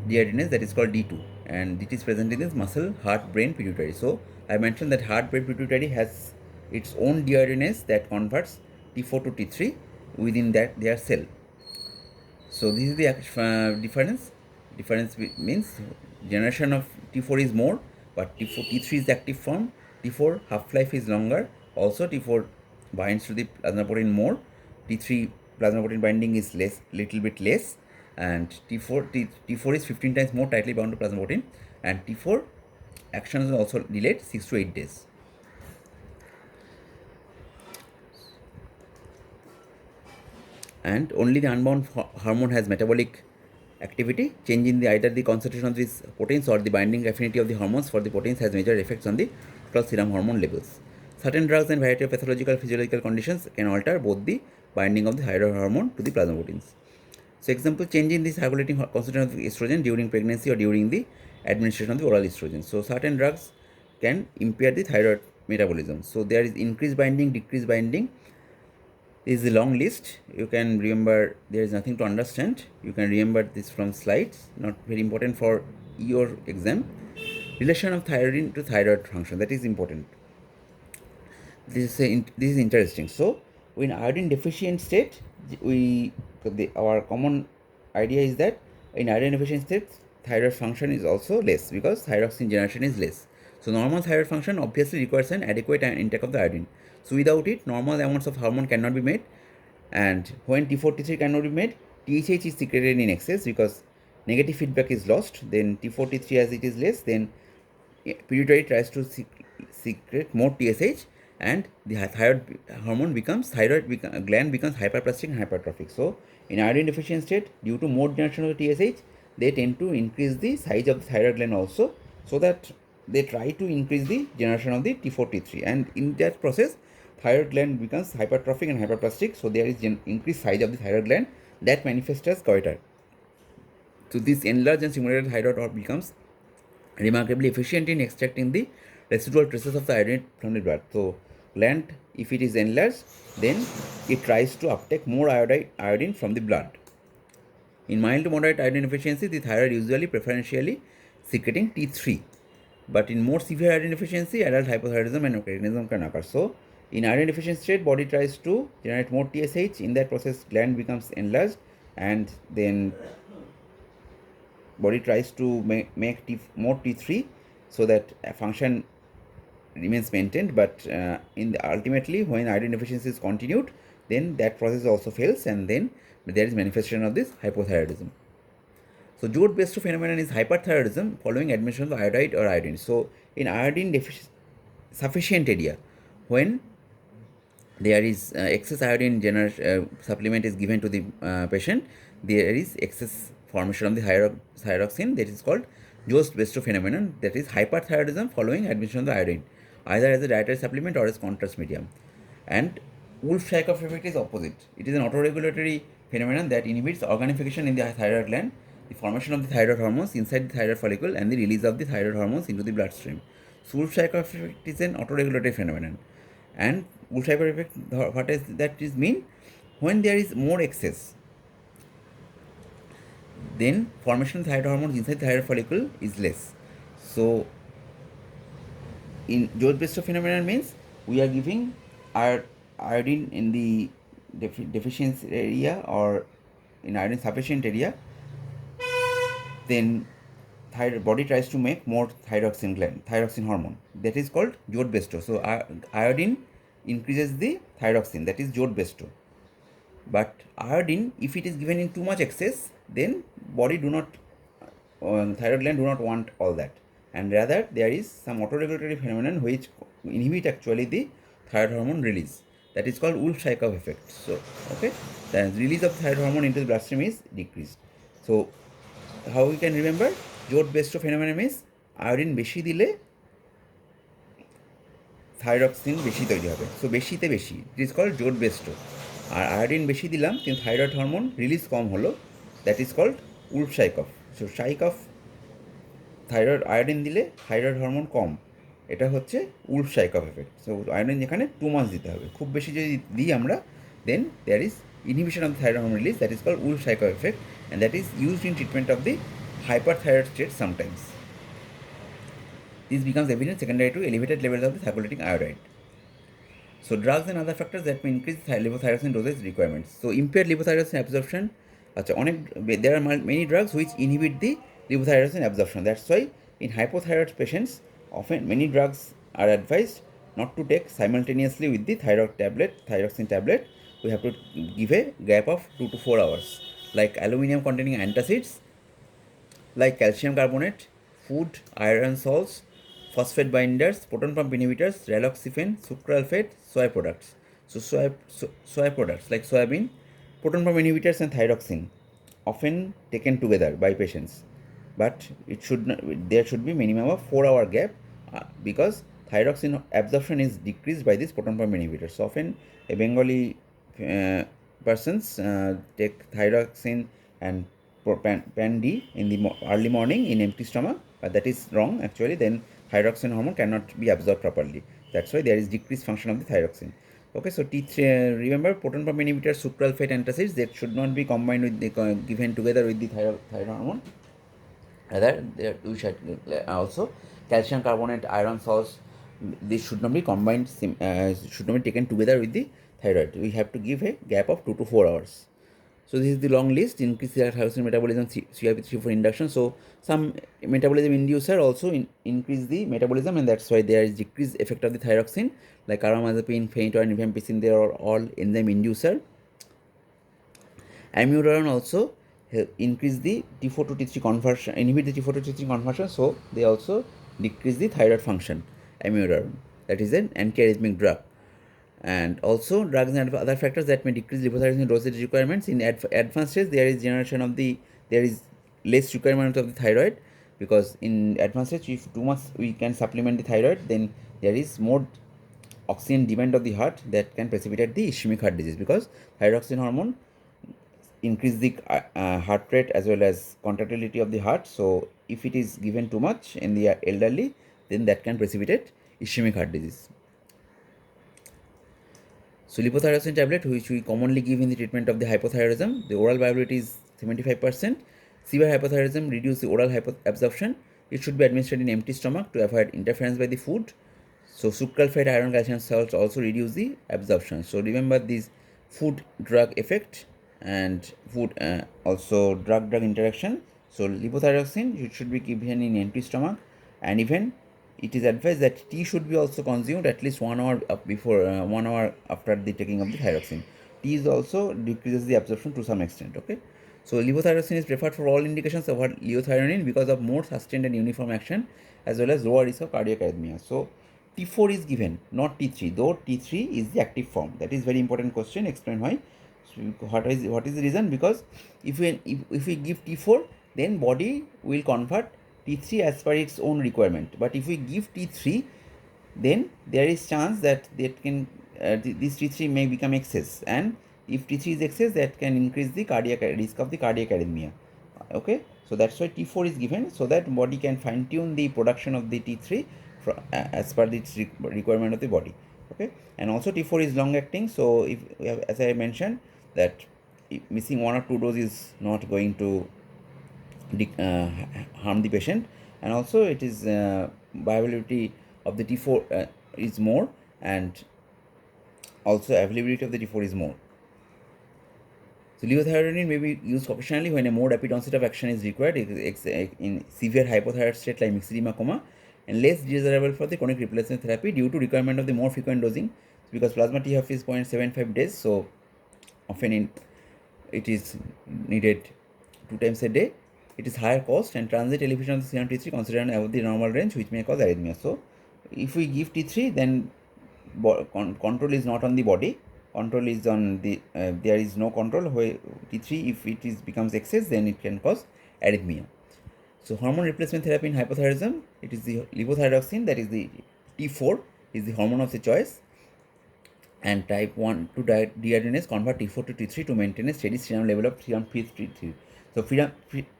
deiodinase that is called D2, and it is present in this muscle, heart, brain, pituitary. So I mentioned that heart, brain, pituitary has its own deiodinase that converts T4 to T3 within that their cell. So this is the difference. Difference means generation of T4 is more, but T3 is the active form. T4 half-life is longer. Also T4 binds to the plasma protein more. T3 plasma protein binding is little bit less, and T4 is 15 times more tightly bound to plasma protein, and T4 action is also delayed 6 to 8 days. And only the unbound hormone has metabolic activity. Change in either the concentration of these proteins or the binding affinity of the hormones for the proteins has major effects on the total serum hormone levels. Certain drugs and variety of pathological physiological conditions can alter both the binding of the thyroid hormone to the plasma proteins. So example, change in the circulating concentration of estrogen during pregnancy or during the administration of the oral estrogen. So certain drugs can impair the thyroid metabolism. So there is increased binding, decreased binding. This is a long list. You can remember, there is nothing to understand. You can remember this from slides, not very important for your exam. Relation of thyroid to thyroid function, that is important. This is interesting. So in iodine deficient state, our common idea is that in iodine deficient state, thyroid function is also less because thyroxine generation is less. So normal thyroid function obviously requires an adequate intake of the iodine. So without it, normal amounts of hormone cannot be made, and when T4, T3 cannot be made, TSH is secreted in excess because negative feedback is lost. Then T4, T3 as it is less, then pituitary tries to secrete more TSH, and the thyroid hormone becomes gland becomes hyperplastic and hypertrophic. So in iodine deficient state, due to more generation of TSH, they tend to increase the size of the thyroid gland also, so that they try to increase the generation of the T4, T3, and in that process, thyroid gland becomes hypertrophic and hyperplastic. So there is increased size of the thyroid gland that manifests as goiter. So this enlarged and stimulated thyroid becomes remarkably efficient in extracting the residual traces of the iodine from the blood. So gland, if it is enlarged, then it tries to uptake more iodine from the blood. In mild to moderate iodine deficiency, the thyroid usually preferentially secreting T3. But in more severe iodine deficiency, adult hypothyroidism and cretinism can occur. So in iodine deficient state, body tries to generate more TSH. In that process, gland becomes enlarged, and then body tries to make more T3 so that function remains maintained. But ultimately, when iodine deficiency is continued, then that process also fails, and then there is manifestation of this hypothyroidism. So Joad-Bestow phenomenon is hyperthyroidism following admission of iodide or iodine. So in iodine sufficient area, when there is excess iodine supplement is given to the patient, there is excess formation of the thyroxine, that is called Joad-Bestow phenomenon, that is hyperthyroidism following admission of the iodine, either as a dietary supplement or as contrast medium. And Wolff-Chaikoff effect is opposite. It is an autoregulatory phenomenon that inhibits organification in the thyroid gland, the formation of the thyroid hormones inside the thyroid follicle, and the release of the thyroid hormones into the bloodstream. So Wolff-Chaikoff effect is an autoregulatory phenomenon. And Wolff-Chaikoff effect, what does that mean? When there is more excess, then formation of thyroid hormones inside the thyroid follicle is less. So in Joad-Bestow phenomenon means we are giving our iodine in the deficiency area or in iodine sufficient area, then body tries to make more thyroxine hormone, that is called Joad-Bestow. So iodine increases the thyroxine, that is Joad-Bestow. But iodine, if it is given in too much excess, then body thyroid gland do not want all that, and rather there is some autoregulatory phenomenon which inhibit actually the thyroid hormone release, that is called Wolff-Chaikoff effect. So okay, the release of thyroid hormone into the bloodstream is decreased. So how we can remember? Joad-Bestow phenomenon is iodine বেশি দিলে thyroxine বেশি তৈরি হবে। So বেশিতে বেশি, it is called Jod Basedow. আর iodine বেশি দিলাম কিন্তু থাইরয়েড হরমোন রিলিজ কম হলো, that is called Wolff Chaikoff. So Chaikoff, thyroid iodine দিলে থাইরয়েড হরমোন কম, এটা হচ্ছে Wolff Chaikoff effect. So iodine যেখানে 2 মাস দিতে হবে, খুব বেশি যদি দিই আমরা, then there is inhibition of the thyroid hormone release, that is called Wolff-Chaikoff effect, and that is used in treatment of the hyperthyroid state sometimes. This becomes evident secondary to elevated levels of the circulating iodide. So drugs and other factors that may increase levothyroxine dosage requirements. So impaired levothyroxine absorption. There are many drugs which inhibit the levothyroxine absorption. That's why in hypothyroid patients, often many drugs are advised not to take simultaneously with the thyroxine tablet. We have to give a gap of 2 to 4 hours. Like aluminum containing antacids, like calcium carbonate, food, iron salts, phosphate binders, proton pump inhibitors, raloxifene, sucralfate, soy products. So soy products like soybean, proton pump inhibitors and thyroxine often taken together by patients, but there should be minimum of 4-hour gap because thyroxine absorption is decreased by this proton pump inhibitors. So often a Bengali persons take thyroxine and pan D in the early morning in empty stomach, but that is wrong actually. Then thyroxine hormone cannot be absorbed properly. That's why there is decreased function of the thyroxine. Okay, so T3, remember proton pump inhibitors, sucralfate, antacids, that should not be combined with the given together with the thyroid hormone. Rather, we should also calcium carbonate, iron salts. This should not be combined. Should not be taken together with the thyroid. We have to give a gap of 2 to 4 hours. So this is the long list. Increase thyroxine metabolism, CYP3/4 induction. So some metabolism inducer also increase the metabolism, and that's why there is decreased effect of the thyroxine, like carbamazepine, phenytoin, rifampicin. They are all enzyme inducer. Amiodarone also increase the T4 to T3 conversion, inhibit the T4 to T3 conversion, so they also decrease the thyroid function. Amiodarone, that is an antiarrhythmic drug. And also drugs and other factors that may decrease levothyroxine dosage requirements. In advanced stage, there is less requirement of the thyroid, because in advanced stage, if too much we can supplement the thyroid, then there is more oxygen demand of the heart that can precipitate the ischemic heart disease, because thyroxine hormone increase the heart rate as well as contractility of the heart. So if it is given too much in the elderly, then that can precipitate ischemic heart disease. So levothyroxine tablet, which we commonly give in the treatment of the hypothyroidism, the oral viability is 75%. Severe hypothyroidism reduce the oral absorption. It should be administered in empty stomach to avoid interference by the food. So sucralfate, iron, calcium salts also reduce the absorption. So remember this food drug effect and food also drug interaction. So levothyroxine, it should be given in empty stomach, and even it is advised that tea should be also consumed at least 1 hour before 1 hour after the taking of the thyroxine. Tea is also decreases the absorption to some extent. Okay, so levothyroxine is preferred for all indications over liothyronine because of more sustained and uniform action, as well as lower risk of cardiac arrhythmia. So T4 is given, not T3, though T3 is the active form. That is very important question. Explain why. So what is the reason? Because if we give T4, then body will convert T3 as per its own requirement. But if we give T3, then there is chance that this T3 may become excess, and if T3 is excess, that can increase the risk of the cardiac arrhythmia. Okay, so that's why T4 is given, so that body can fine tune the production of the T3 as per the requirement of the body. Okay, and also T4 is long acting. So if as I mentioned, that missing 1 or 2 doses is not going to harm the patient, and also it is viability of the T4 is more, and also availability of the T4 is more. So levothyroxine may be used occasionally when a more rapid onset of action is required in severe hypothyroid state like myxedema coma, and less desirable for the chronic replacement therapy due to requirement of the more frequent dosing, because plasma THF is 0.75 days, so often it is needed 2 times a day. It is higher cost, and transient elevation of the serum T3 considered above the normal range, which may cause arrhythmia. So if we give T3, then control is not on the body, control is on the there is no control where T3, if it becomes excess, then it can cause arrhythmia. So hormone replacement therapy in hypothyroidism, it is the levothyroxine, that is the T4 is the hormone of the choice, and type 1 to dehydrogenase convert T4 to T3 to maintain a steady serum level of serum free T3. So free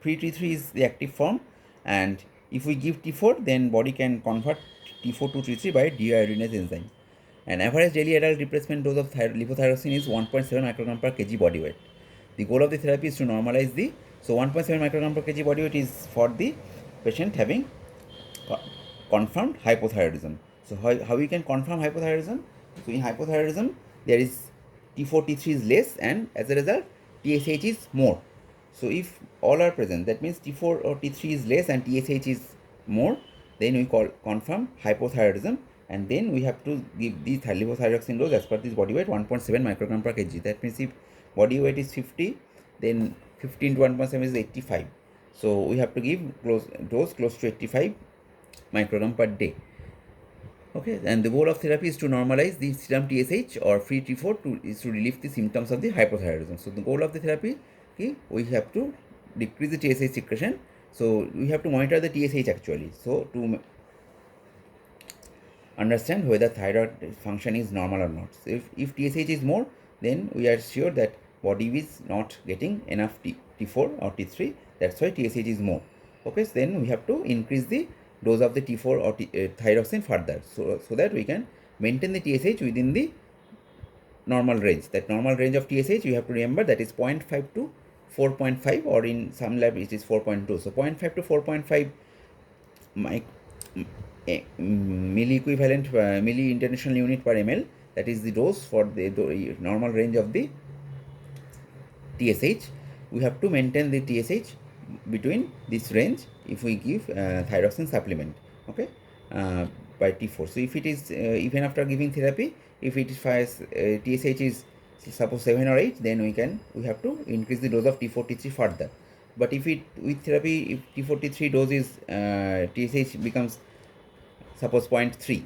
T3 is the active form, and if we give T4, then body can convert T4 to T3 by dehydrogenase enzyme. An average daily adult replacement dose of levothyroxine is 1.7 microgram per kg body weight. The goal of the therapy is to normalize the, so 1.7 microgram per kg body weight is for the patient having confirmed hypothyroidism. So how we can confirm hypothyroidism? So in hypothyroidism, there is T4, T3 is less, and as a result, TSH is more. So if all are present, that means T4 or T3 is less and TSH is more, then we confirm hypothyroidism, and then we have to give the levothyroxine dose as per this body weight 1.7 microgram per kg. That means if body weight is 50, then 15 to 1.7 is 85. So we have to give dose close to 85 microgram per day. Okay, and the goal of therapy is to normalize the serum TSH or free T4 is to relieve the symptoms of the hypothyroidism. So the goal of the therapy, okay, we have to decrease the TSH secretion. So we have to monitor the TSH actually. So to understand whether thyroid function is normal or not. So if TSH is more, then we are sure that body is not getting enough T4 or T3. That's why TSH is more. Okay, so then we have to increase the dose of the T4 or thyroxine further, so that we can maintain the TSH within the normal range. That normal range of TSH, you have to remember, that is 0.5 to 4.5, or in some lab it is 4.2. So 0.5 to 4.5 milli equivalent milli international unit per ml, that is the dose for the normal range of the TSH. We have to maintain the TSH between this range if we give thyroxine supplement, okay, by T4. So if it is even after giving therapy, if it is TSH is suppose 7 or 8, then we have to increase the dose of T4 T3 further. But if it with therapy, if T4 T3 dose is TSH becomes suppose 0.3,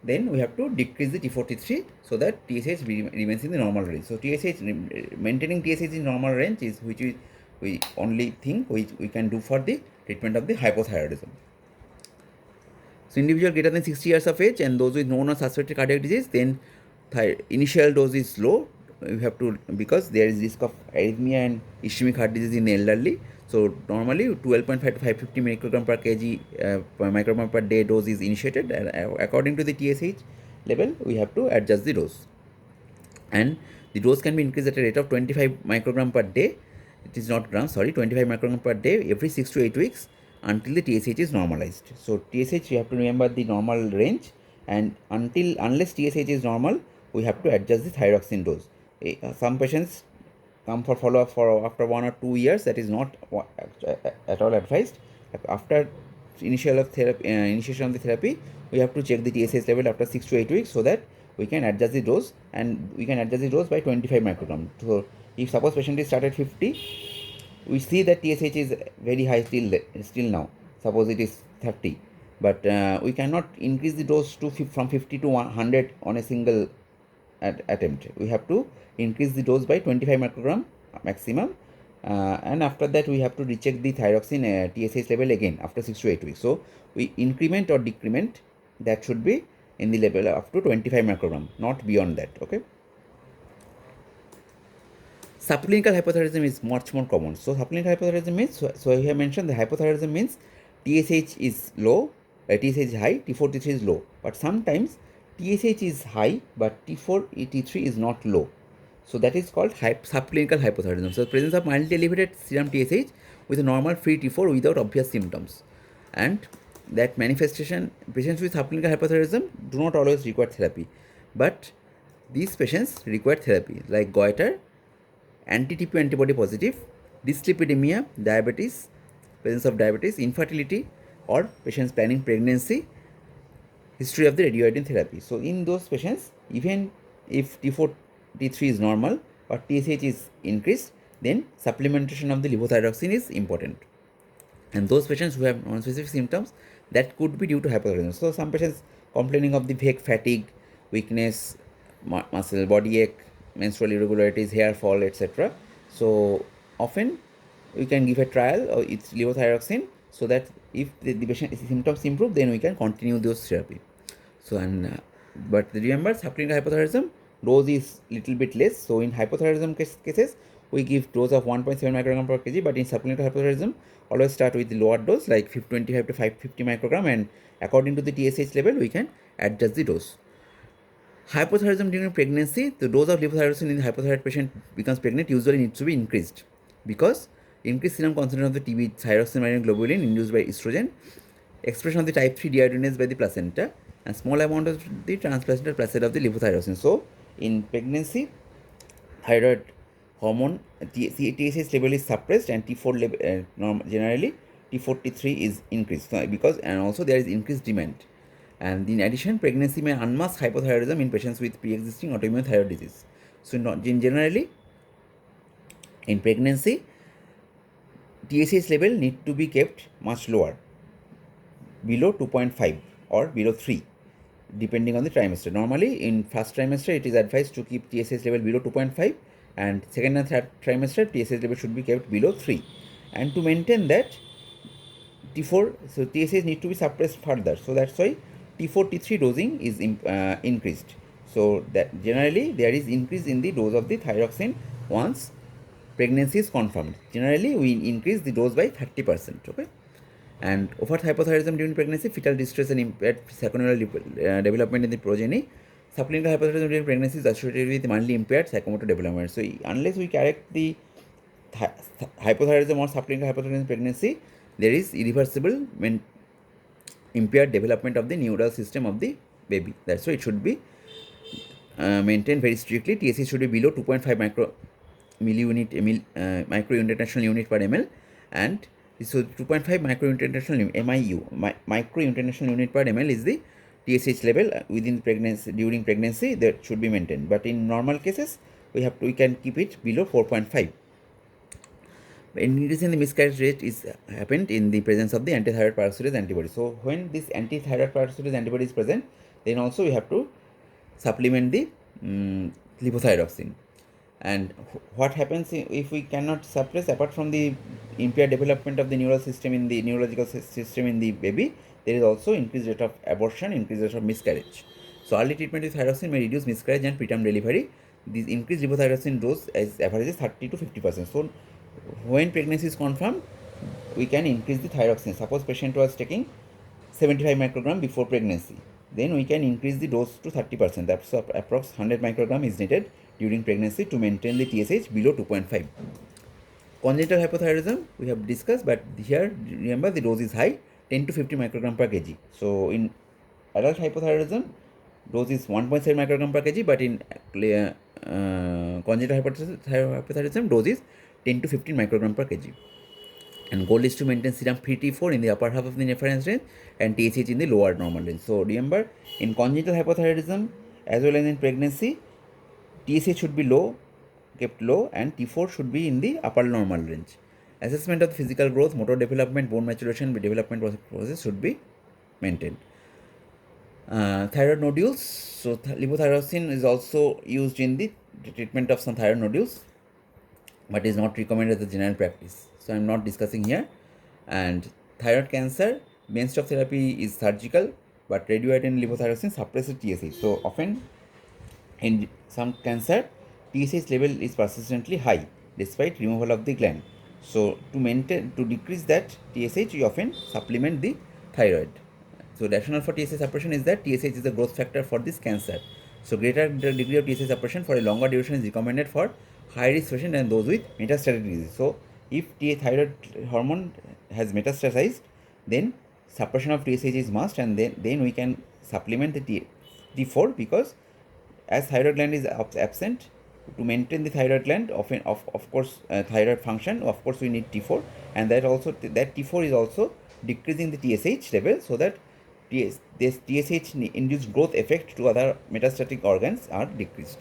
then we have to decrease the T4 T3 so that TSH remains in the normal range. So TSH, maintaining TSH in normal range is which we only think which we can do for the treatment of the hypothyroidism. So individual greater than 60 years of age and those with known or suspected cardiac disease, then initial dose is low. We have to, because there is risk of arrhythmia and ischemic heart disease in the elderly. So normally 12.5 to 550 microgram per kg microgram per day dose is initiated, and according to the TSH level we have to adjust the dose, and the dose can be increased at a rate of 25 microgram per day. It is not grams, sorry, 25 microgram per day every 6 to 8 weeks until the TSH is normalized. So TSH, you have to remember the normal range, and unless TSH is normal, we have to adjust the thyroxine dose. Some patients come for follow-up for after 1 or 2 years. That is not at all advised. After initiation of the therapy, we have to check the TSH level after 6 to 8 weeks so that we can adjust the dose, and we can adjust the dose by 25 microgram. So if suppose patient is started 50, we see that TSH is very high still now. Suppose it is 30, but we cannot increase the dose to from 50 to 100 on a single attempt. We have to increase the dose by 25 microgram maximum, and after that we have to recheck the thyroxine TSH level again after 6 to 8 weeks. So we increment or decrement, that should be in the level up to 25 microgram, not beyond that. Okay. Subclinical hypothyroidism is much more common. So subclinical hypothyroidism means, so I have mentioned the hypothyroidism means TSH is low, TSH is high, T4 T3 is low, but sometimes TSH is high but T4 T3 is not low. So that is called subclinical hypothyroidism. So presence of mildly elevated serum TSH with a normal free T4 without obvious symptoms, and that manifestation, patients with subclinical hypothyroidism do not always require therapy, but these patients require therapy like goiter, anti-TP antibody positive, dyslipidemia, diabetes, presence of diabetes, infertility, or patients planning pregnancy, history of the radioiodine therapy. So in those patients, even if T4 T3 is normal or TSH is increased, then supplementation of the levothyroxine is important. And those patients who have non-specific symptoms, that could be due to hypothyroidism. So some patients complaining of the vague fatigue, weakness, muscle body ache, menstrual irregularities, hair fall, etc. So often we can give a trial of its levothyroxine so that if the patient symptoms improve, then we can continue those therapy. So but remember, supplemental hypothyroidism dose is little bit less. So in hypothyroidism cases, we give dose of 1.7 microgram per kg, but in supplemental hypothyroidism, always start with the lower dose like 25 to 550 microgram, and according to the TSH level, we can adjust the dose. Hypothyroidism during pregnancy, the dose of levothyroxine in the hypothyroid patient becomes pregnant usually needs to be increased because increased serum concentration of the TB thyroxine globulin induced by estrogen, expression of the type 3 dehydrogenase by the placenta, and small amount of the transplacental placenta of the levothyroxine. So, in pregnancy, thyroid hormone TSH level is suppressed, and T4 level generally T4 T3 is increased because, and also there is increased demand. And in addition, pregnancy may unmask hypothyroidism in patients with pre-existing autoimmune thyroid disease. So, generally, in pregnancy, TSH level need to be kept much lower, below 2.5 or below 3, depending on the trimester. Normally, in first trimester, it is advised to keep TSH level below 2.5, and second and third trimester, TSH level should be kept below 3. And to maintain that, T4, so TSH need to be suppressed further. So that's why T4 T3 dosing is increased. So that generally there is increase in the dose of the thyroxine once pregnancy is confirmed. Generally we increase the dose by 30%. Okay. And overt hypothyroidism during pregnancy, fetal distress and impaired secondary development in the progeny. Supplemental hypothyroidism during pregnancy is associated with mildly impaired psychomotor development. So unless we correct the hypothyroidism or supplemental hypothyroidism in pregnancy, there is irreversible impaired development of the neural system of the baby. That's why it should be maintained very strictly. TSH should be below 2.5 micro international unit per ml, and so 2.5 micro international MIU micro international unit per ml is the TSH level within pregnancy. During pregnancy, that should be maintained. But in normal cases, we can keep it below 4.5. Increase in the miscarriage rate is happened in the presence of the antithyroid peroxidase antibody. So when this antithyroid peroxidase antibody is present, then also we have to supplement the levothyroxine. And what happens if we cannot suppress, apart from the impaired development of the neural system in the neurological system in the baby, there is also increased rate of abortion, increased rate of miscarriage. So early treatment with thyroxine may reduce miscarriage and preterm delivery. This increased levothyroxine dose as averages 30 to 50%. So when pregnancy is confirmed, we can increase the thyroxine. Suppose patient was taking 75 microgram before pregnancy, then we can increase the dose to 30%. That's approx 100 microgram is needed during pregnancy to maintain the TSH below 2.5. Congenital hypothyroidism we have discussed, but here remember the dose is high, 10 to 50 microgram per kg. So in adult hypothyroidism, dose is 1.7 microgram per kg, but in congenital hypothyroidism, dose is 10 to 15 microgram per kg. And goal is to maintain serum free T4 in the upper half of the reference range and TSH in the lower normal range. So remember, in congenital hypothyroidism as well as in pregnancy, TSH should be low, kept low, and T4 should be in the upper normal range. Assessment of physical growth, motor development, bone maturation, development process should be maintained. Thyroid nodules. So levothyroxine is also used in the treatment of some thyroid nodules, but is not recommended as a general practice. So I am not discussing here. And thyroid cancer, mainstay of therapy is surgical, but radioiodine levothyroxine suppresses TSH. So often in some cancer, TSH level is persistently high despite removal of the gland. So to decrease that TSH, we often supplement the thyroid. So rationale for TSH suppression is that TSH is the growth factor for this cancer. So greater degree of TSH suppression for a longer duration is recommended for high risk patients and those with metastatic disease. So if thyroid hormone has metastasized, then suppression of TSH is must, and then we can supplement the T4, because as thyroid gland is absent, to maintain the thyroid gland of course thyroid function, of course we need T4, and that T4 is also decreasing the TSH level, so that this TSH induced growth effect to other metastatic organs are decreased.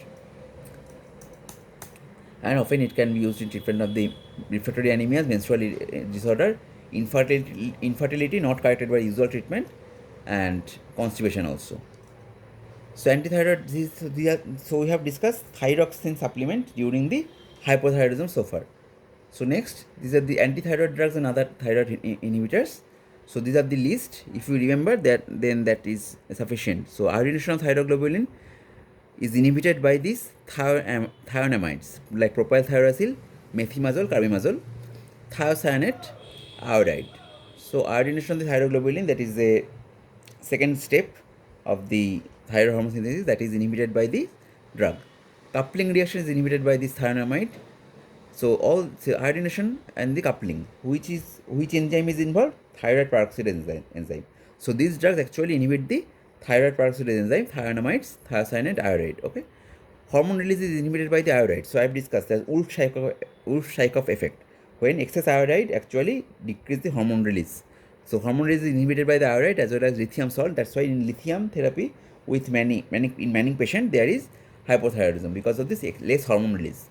And often it can be used in treatment of the refractory anemias, menstrual disorder, infertility not corrected by usual treatment, and constipation also. So antithyroid disease, so we have discussed thyroxine supplement during the hypothyroidism so far. So next, these are the antithyroid drugs and other thyroid inhibitors. So these are the list. If you remember that, then that is sufficient. So iodination of thyroglobulin is inhibited by these thionamides like propylthiouracil, methimazole, carbimazole, thiocyanate, iodide. So iodination of the thyroglobulin, that is the second step of the thyroid hormone synthesis, that is inhibited by the drug. Coupling reaction is inhibited by this thionamide. So all iodination and the coupling, which enzyme is involved? Thyroid peroxidase enzyme. So these drugs actually inhibit the thyroid peroxidase enzyme, thionamides, thiocyanate, iodide. Okay. Hormone release is inhibited by the iodide. So I have discussed that Wolff-Chaikoff effect. When excess iodide actually decrease the hormone release. So hormone release is inhibited by the iodide as well as lithium salt. That's why in lithium therapy with many patient there is hypothyroidism because of this less hormone release.